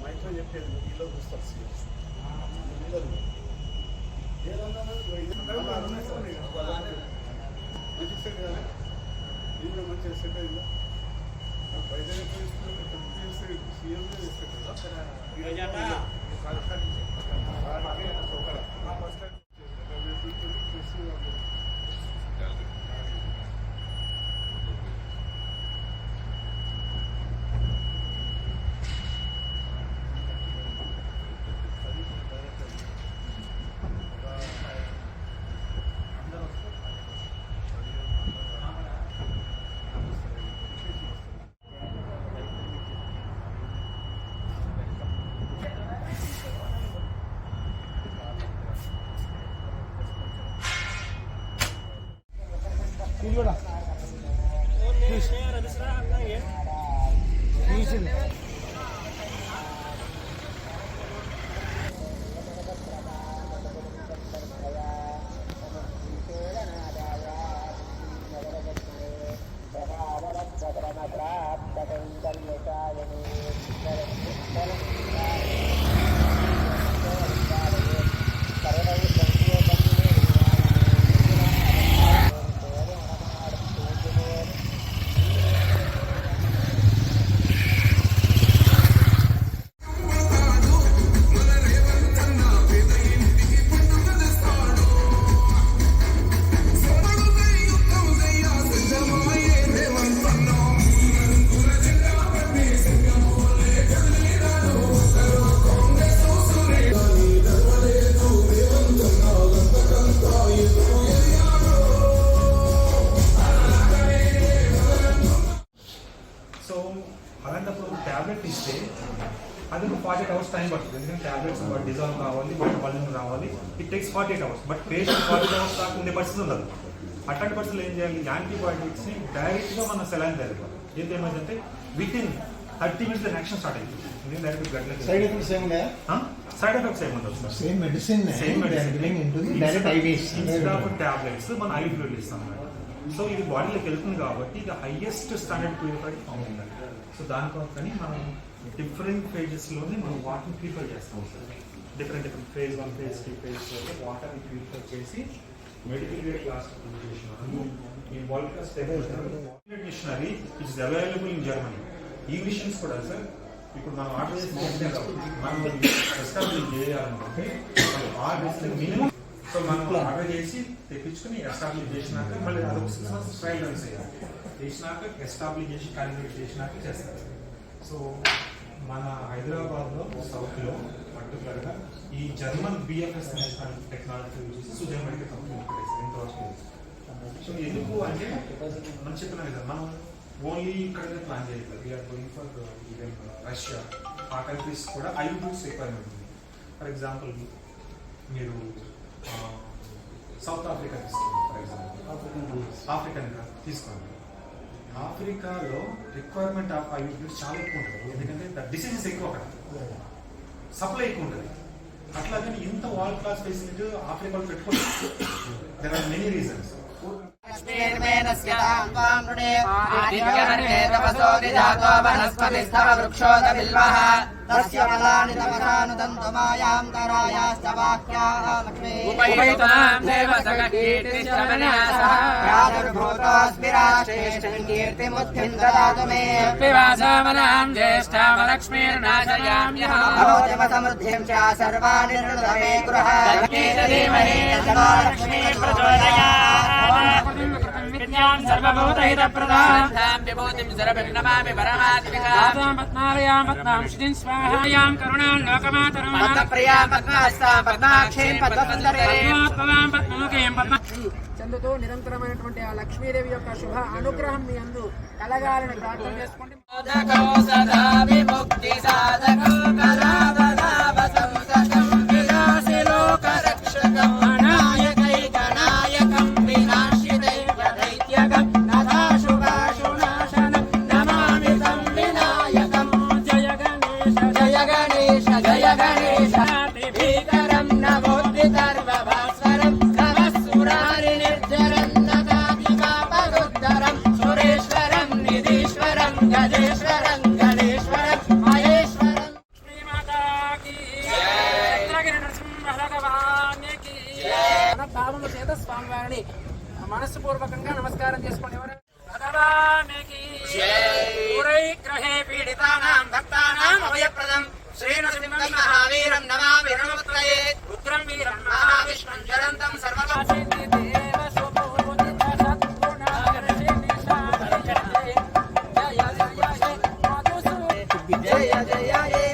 Micro చెప్పేది వీళ్ళు చూస్తారు మంచి సెట్ కదా ఇది కూడా మంచిగా సెట్ అయిందా బయట సీఎం Gila. అలాంటప్పుడు ట్యాబ్లెట్ ఇస్తే అది ఒక 48 hours టైం పడుతుంది. ఎందుకంటే ట్యాబ్లెట్స్ డిజాల్వ్ కావాలి, బలూన్ రావాలి. It takes 48 hours. But patient 48 hours దాకా ఉండే పరిస్థితి ఉండదు. అట్లాంటి పరిస్థితులు ఏం చేయాలి? యాంటీబయాటిక్స్ని డైరెక్ట్గా మన సెలైన్ దగ్గర ఏంటి ఏమైందంటే within 30 minutes action start అయింది. సైడ్ ఎఫెక్ట్స్ ఏమున్నాయా? సైడ్ ఎఫెక్ట్స్ ఏముండదు సార్. సేమ్ మెడిసిన్ టాబ్లెట్స్ మన ఐ ఫ్లూయిడ్ ఇస్తాం. సో ఇది బాడీలోకి వెళ్తుంది కాబట్టి ఇది హైయెస్ట్ స్టాండర్డ్ ప్యూరిఫైడ్ ఫామ్ ఉండాలి. సో దానికోసమని మనం డిఫరెంట్ ఫేజెస్లోనే మనం వాటర్ని ప్యూరిఫై చేస్తాం sir. Different phase 1, phase 2, phase 3 వాటర్ని ప్యూరిఫై చేసి మెడికల్ గ్రేడ్ క్లాస్ ఈ world class machinery it's available in Germany. ఈ మిషన్స్ కూడా సార్ ఇప్పుడు మనం ఆర్డర్ చేసి మనం ఎస్టాబ్లిష్ చేయాలనుకుంటే మినిమం సో మనం ఆర్డర్ చేసి తెప్పించుకుని ఎస్టాబ్లిష్ చేసినాక మళ్ళీ అదొక 6 months ట్రయల్ రన్స్ చేసినాక ఎస్టాబ్లిష్ చేసి క్యాలిక్యులేట్ చేసినాక చేస్తారు. సో మన హైదరాబాద్లో సౌత్లో పర్టికులర్గా ఈ జర్మన్ బిఎఫ్ఎస్ నేషనల్ టెక్నాలజీ చూసి సుజన్ మెడికల్ కంపెనీ ఇంతవరకు. సో ఎందుకు అంటే మనం చెప్పినాం కదా మనం ఓన్లీ ఇక్కడనే ప్లాన్ చేయలేదు. We are going for even Russia, ఆ కంట్రీస్ కూడా ఐయూస్ రిక్వైర్మెంట్ ఉంది. ఫర్ ఎగ్జాంపుల్ మీరు సౌత్ ఆఫ్రికా తీసుకోండి. ఫర్ ఎగ్జాంపుల్ ఆఫ్రికన్ తీసుకోండి. ఆఫ్రికాలో రిక్వైర్మెంట్ ఆఫ్ ఐయూస్ చాలా ఎక్కువ ఉంటుంది. ఎందుకంటే డిసీజెస్ ఎక్కువ, అక్కడ సప్లై ఎక్కువ ఉంటుంది. అట్లాగని ఇంత వరల్డ్ క్లాస్ ఫెసిలిటీ ఆఫ్రికాలో పెట్టుకోండి. There are many reasons. सर्वभूतहितप्रदां विभूतिं सर्वविघ्नमामि परमात्मिकां पद्मालयां पद्मां श्रीं स्वाहायां करुणां लोकमातरं पद्मप्रियां पद्महस्तां पद्माक्षीं पद्मसुन्दरीं पद्मोद्भवां पद्ममुखीं అభివృద్ధి చెందుతూ నిరంతరమైనటువంటి ఆ లక్ష్మీదేవి యొక్క శుభ అనుగ్రహం మీ అందు కలగాలని ప్రార్థన చేసుకోండి. భావము చేత స్వామివారిని మనస్సుపూర్వకంగా నమస్కారం చేసుకోండి. గ్రహే పీడితానాం భక్తానాం అభయప్రదం శ్రీనరసింహం మహావీరం నమామి రణముత్రయే రుద్రం వీరం మహావిష్ణుం జ్వలంతం సర్వకాశేతి దేవ శుభోదిత సద్గుణ జయ జయ హే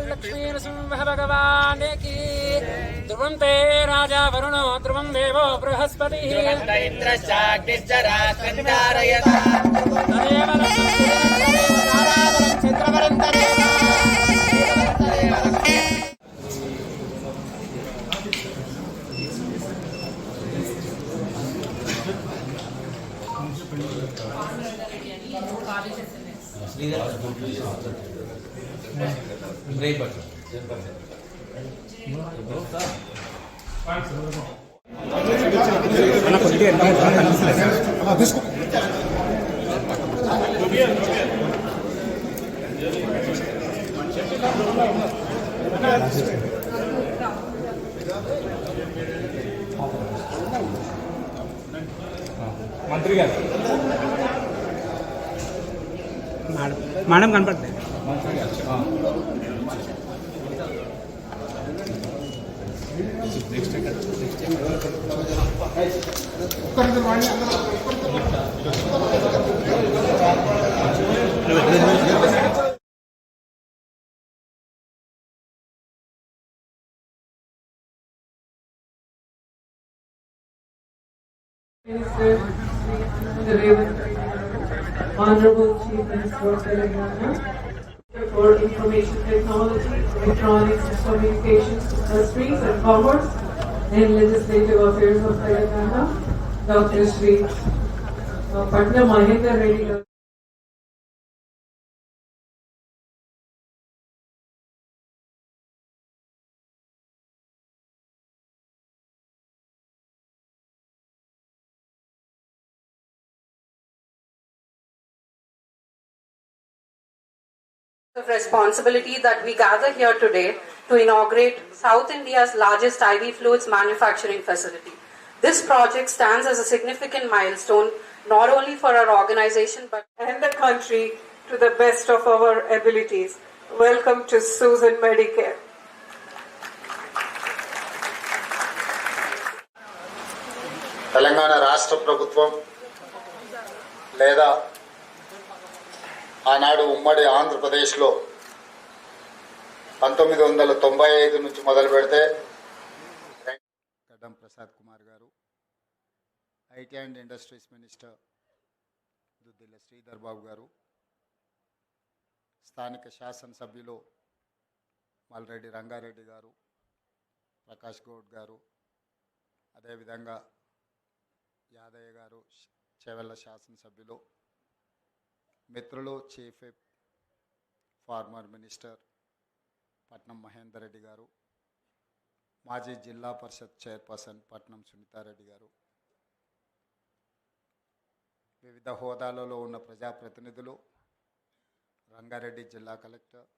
लक्ष्मी नृसिंह भगवान की ध्रुवं ते राजा वरुणो ध्रुवं देवो बृहस्पतिः इंद्रश्चाग्निश्च राष्ट्रधारयता तदेव चित्रवरं तदेव మంత్రి గారు మేడం కనపడతాయి. Honorable Chief Minister of Telangana for Information Technology, Electronics and Communications Industries and Commerce and Legislative Affairs of Telangana, Dr. Shri Patna Mahendra Reddy. Of responsibility that we gather here today to inaugurate South India's largest IV fluids manufacturing facility. This project stands as a significant milestone not only for our organization but And the country to the best of our abilities. Welcome to Susan Medicare. Telangana రాష్ట్ర ప్రభుత్వం లేదా ఆనాడు ఉమ్మడి ఆంధ్రప్రదేశ్లో 1995 నుంచి మొదలు పెడితే గడ్డం Prasad Kumar garu, IT and industries minister Duddilla Sridhar Babu garu, స్థానిక శాసనసభ్యులు మల్రెడ్డి రంగారెడ్డి గారు, ప్రకాష్ గౌడ్ గారు, అదేవిధంగా యాదయ్య గారు, చెవెళ్ళ శాసనసభ్యులు, మిత్రులు చీఫ్ విప్ ఫార్మర్ మినిస్టర్ పట్నం మహేందర్ రెడ్డి గారు, మాజీ జిల్లా పరిషత్ చైర్పర్సన్ పట్నం సునీతారెడ్డి గారు, వివిధ హోదాలలో ఉన్న ప్రజాప్రతినిధులు, రంగారెడ్డి జిల్లా collector,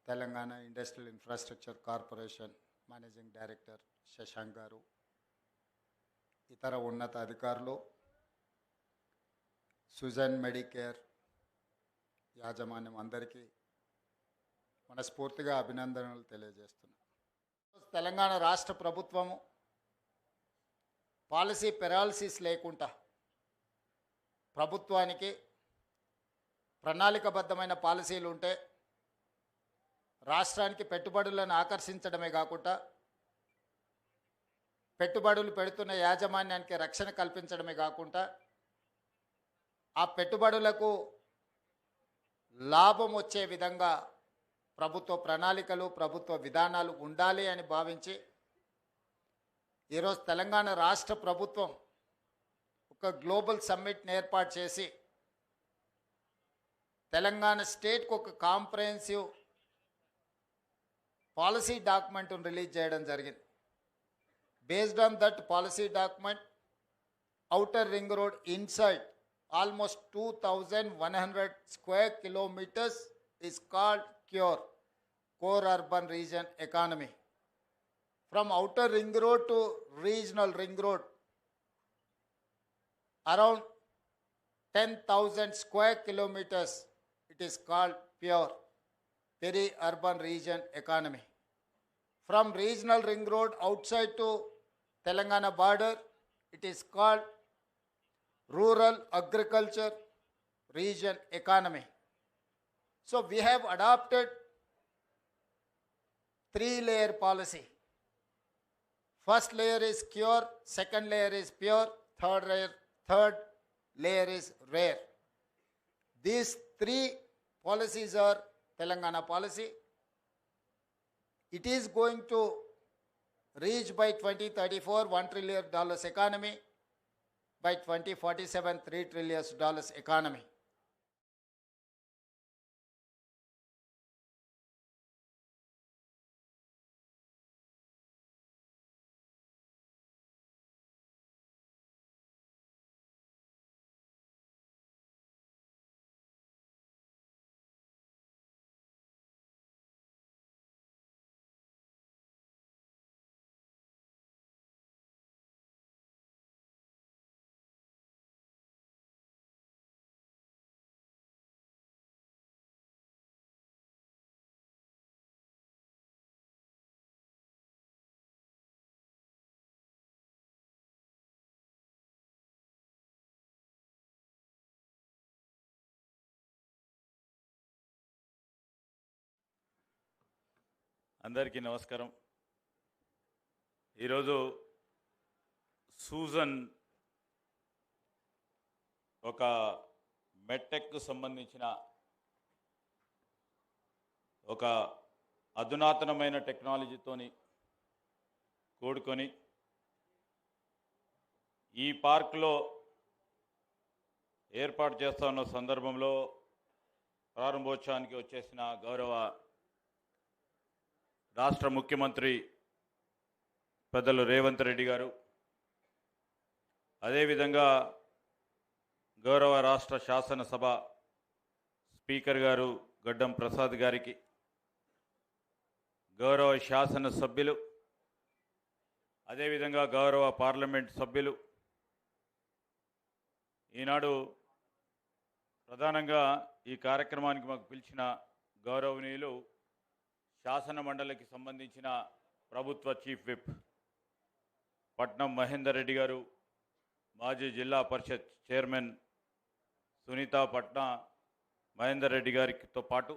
Telangana industrial infrastructure corporation managing director Shashank గారు, ఇతర ఉన్నత అధికారులు, సుజన్ మెడికేర్ యాజమాన్యం అందరికీ మనస్ఫూర్తిగా అభినందనలు తెలియజేస్తున్నాను. తెలంగాణ రాష్ట్ర ప్రభుత్వము పాలసీ పెరాలసిస్ లేకుండా ప్రభుత్వానికి ప్రణాళికబద్ధమైన పాలసీలు ఉంటే రాష్ట్రానికి పెట్టుబడులను ఆకర్షించడమే కాకుండా పెట్టుబడులు పెడుతున్న యాజమాన్యానికి రక్షణ కల్పించడమే కాకుండా ఆ పెట్టుబడులకు లాభం వచ్చే విధంగా ప్రభుత్వ ప్రణాళికలు, ప్రభుత్వ విధానాలు ఉండాలి అని భావించి ఈరోజు తెలంగాణ రాష్ట్ర ప్రభుత్వం ఒక గ్లోబల్ సమ్మిట్ని ఏర్పాటు చేసి తెలంగాణ స్టేట్కి ఒక కాంప్రహెన్సివ్ పాలసీ డాక్యుమెంట్ను రిలీజ్ చేయడం జరిగింది. Based on that policy document, outer ring road inside almost 2,100 square kilometers is called CURE, Core Urban Region Economy. From outer ring road to regional ring road, around 10,000 square kilometers, it is called PURE, Peri-Urban Region Economy. From regional ring road outside to Telangana border, it is called Rural Agriculture Region Economy. So we have adopted 3-layer policy. First layer is CURE, second layer is PURE, third layer is RARE. These 3 policies are Telangana policy. It is going to reach by 2034 $1 trillion economy, by 2047 $3 trillion economy. అందరికీ నమస్కారం. ఈరోజు Susan ఒక మెట్టెక్కు సంబంధించిన ఒక అధునాతనమైన టెక్నాలజీతోని కూడుకొని ఈ పార్కులో ఏర్పాటు చేస్తున్న సందర్భంలో ప్రారంభోత్సవానికి వచ్చేసిన గౌరవ రాష్ట్ర ముఖ్యమంత్రి పెద్దలు రేవంత్ రెడ్డి గారు, అదేవిధంగా గౌరవ రాష్ట్ర శాసనసభ స్పీకర్ గారు గడ్డం ప్రసాద్ గారికి, గౌరవ శాసనసభ్యులు, అదేవిధంగా గౌరవ పార్లమెంట్ సభ్యులు, ఈనాడు ప్రధానంగా ఈ కార్యక్రమానికి మాకు పిలిచిన గౌరవనీయులు శాసన మండలికి సంబంధించిన ప్రభుత్వ చీఫ్ విప్ పట్నం మహేందర్ రెడ్డి గారు, మాజీ జిల్లా పరిషత్ చైర్మన్ సునీత పట్న మహేందర్ రెడ్డి గారితో పాటు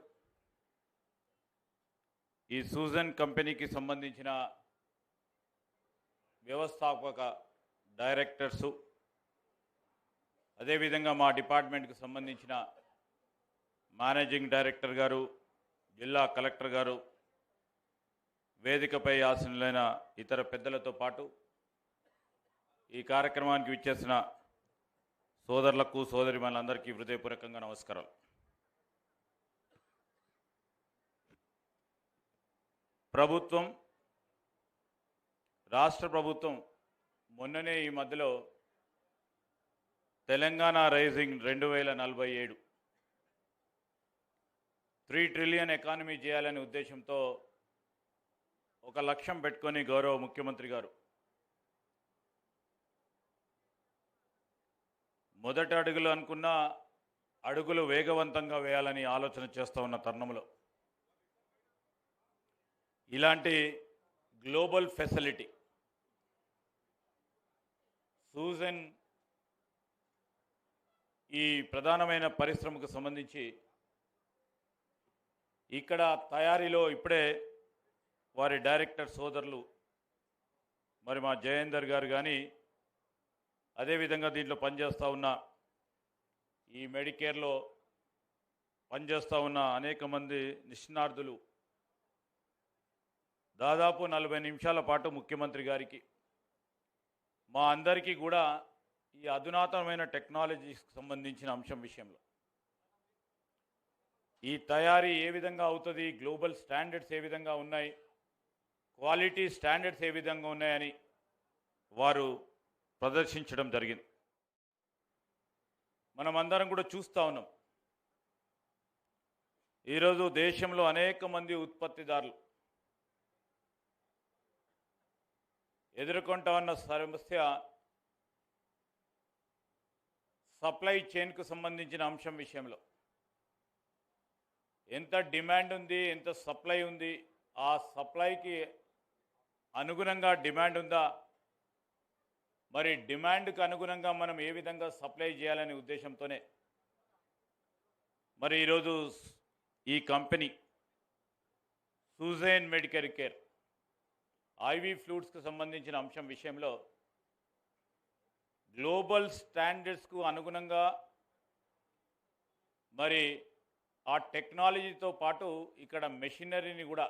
ఈ సూజన్ కంపెనీకి సంబంధించిన వ్యవస్థాపక డైరెక్టర్సు, అదేవిధంగా మా డిపార్ట్మెంట్కి సంబంధించిన మేనేజింగ్ డైరెక్టర్ గారు, జిల్లా కలెక్టర్ గారు, వేదికపై ఆసీనులైన ఇతర పెద్దలతో పాటు ఈ కార్యక్రమానికి విచ్చేసిన సోదరులకు సోదరిమణులందరికీ హృదయపూర్వకంగా నమస్కారాలు. రాష్ట్ర ప్రభుత్వం మొన్ననే ఈ మధ్యలో తెలంగాణ రైజింగ్ 2047 3 ట్రిలియన్ ఎకానమీ చేయాలనే ఉద్దేశంతో ఒక లక్ష్యం పెట్టుకొని గౌరవ ముఖ్యమంత్రి గారు మొదటి అడుగులు అనుకున్న అడుగులు వేగవంతంగా వేయాలని ఆలోచన చేస్తూ ఉన్న తరుణంలో ఇలాంటి గ్లోబల్ ఫెసిలిటీ సూజన్ ఈ ప్రధానమైన పరిశ్రమకు సంబంధించి ఇక్కడ తయారీలో ఇప్పుడే వారి డైరెక్టర్ సోదరులు మరి మా జయేందర్ గారు కానీ అదేవిధంగా దీంట్లో పనిచేస్తూ ఉన్న ఈ మెడికేర్లో పనిచేస్తూ ఉన్న అనేక మంది నిష్ణార్థులు దాదాపు 40 నిమిషాల పాటు ముఖ్యమంత్రి గారికి మా అందరికీ కూడా ఈ అధునాతనమైన టెక్నాలజీకి సంబంధించిన అంశం విషయంలో ఈ తయారీ ఏ విధంగా అవుతుంది, గ్లోబల్ స్టాండర్డ్స్ ఏ విధంగా ఉన్నాయి, క్వాలిటీ స్టాండర్డ్స్ ఏ విధంగా ఉన్నాయని వారు ప్రదర్శించడం జరిగింది. మనం అందరం కూడా చూస్తూ ఉన్నాం. ఈరోజు దేశంలో అనేక మంది ఉత్పత్తిదారులు ఎదుర్కొంటా ఉన్న సమస్య సప్లై చైన్కు సంబంధించిన అంశం విషయంలో ఎంత డిమాండ్ ఉంది, ఎంత సప్లై ఉంది, ఆ సప్లైకి అనుగుణంగా డిమాండ్ ఉందా, మరి డిమాండ్కి అనుగుణంగా మనం ఏ విధంగా సప్లై చేయాలనే ఉద్దేశంతోనే మరి ఈరోజు ఈ కంపెనీ సూజన్ మెడికల్ కేర్ ఐవీ ఫ్లూయిడ్స్కి సంబంధించిన అంశం విషయంలో గ్లోబల్ స్టాండర్డ్స్కు అనుగుణంగా మరి ఆ టెక్నాలజీతో పాటు ఇక్కడ మెషినరీని కూడా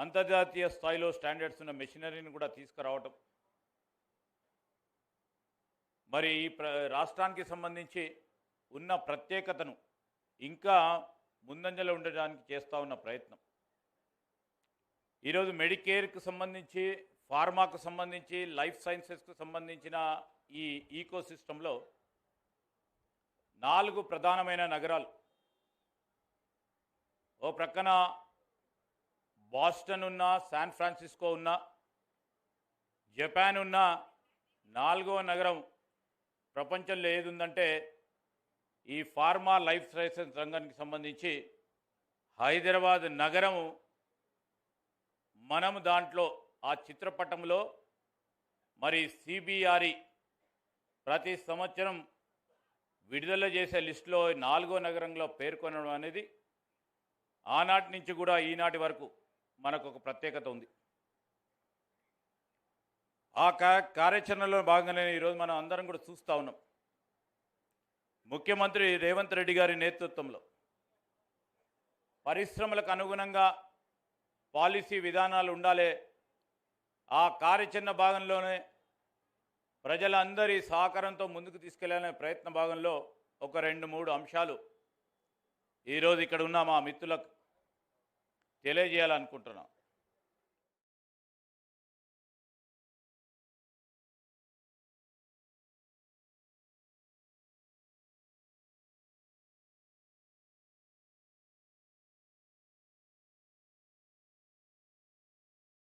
అంతర్జాతీయ స్థాయిలో స్టాండర్డ్స్ ఉన్న మెషినరీని కూడా తీసుకురావటం, మరి ఈ రాష్ట్రానికి సంబంధించి ఉన్న ప్రత్యేకతను ఇంకా ముందంజలో ఉండడానికి చేస్తూ ఉన్న ప్రయత్నం. ఈరోజు మెడికేర్కు సంబంధించి, ఫార్మాకు సంబంధించి, లైఫ్ సైన్సెస్కు సంబంధించిన ఈ ఈకో సిస్టంలో 4 ప్రధానమైన నగరాలు, ఓ ప్రక్కన బాస్టన్ ఉన్నా, శాన్ ఫ్రాన్సిస్కో ఉన్నా, జపాన్ ఉన్నా, 4వ నగరం ప్రపంచంలో ఏది ఉందంటే ఈ ఫార్మా లైఫ్ సైన్సెస్ రంగానికి సంబంధించి హైదరాబాద్ నగరం. మనం దాంట్లో ఆ చిత్రపటంలో మరి సిబిఆర్ఈ ప్రతి సంవత్సరం విడుదల చేసే లిస్టులో 4వ నగరంలో పేర్కొనడం అనేది ఆనాటి నుంచి కూడా ఈనాటి వరకు మనకు ఒక ప్రత్యేకత ఉంది. ఆ కార్యాచరణలో భాగంగానే ఈరోజు మనం అందరం కూడా చూస్తూ ఉన్నాం. ముఖ్యమంత్రి రేవంత్ రెడ్డి గారి నేతృత్వంలో పరిశ్రమలకు అనుగుణంగా పాలసీ విధానాలు ఉండాలి. ఆ కార్యాచరణ భాగంలోనే ప్రజలందరి సహకారంతో ముందుకు తీసుకెళ్లాలనే ప్రయత్న భాగంలో ఒక 2-3 అంశాలు ఈరోజు ఇక్కడ ఉన్న మా మిత్రులకు తెలియజేయాలనుకుంటున్నాం.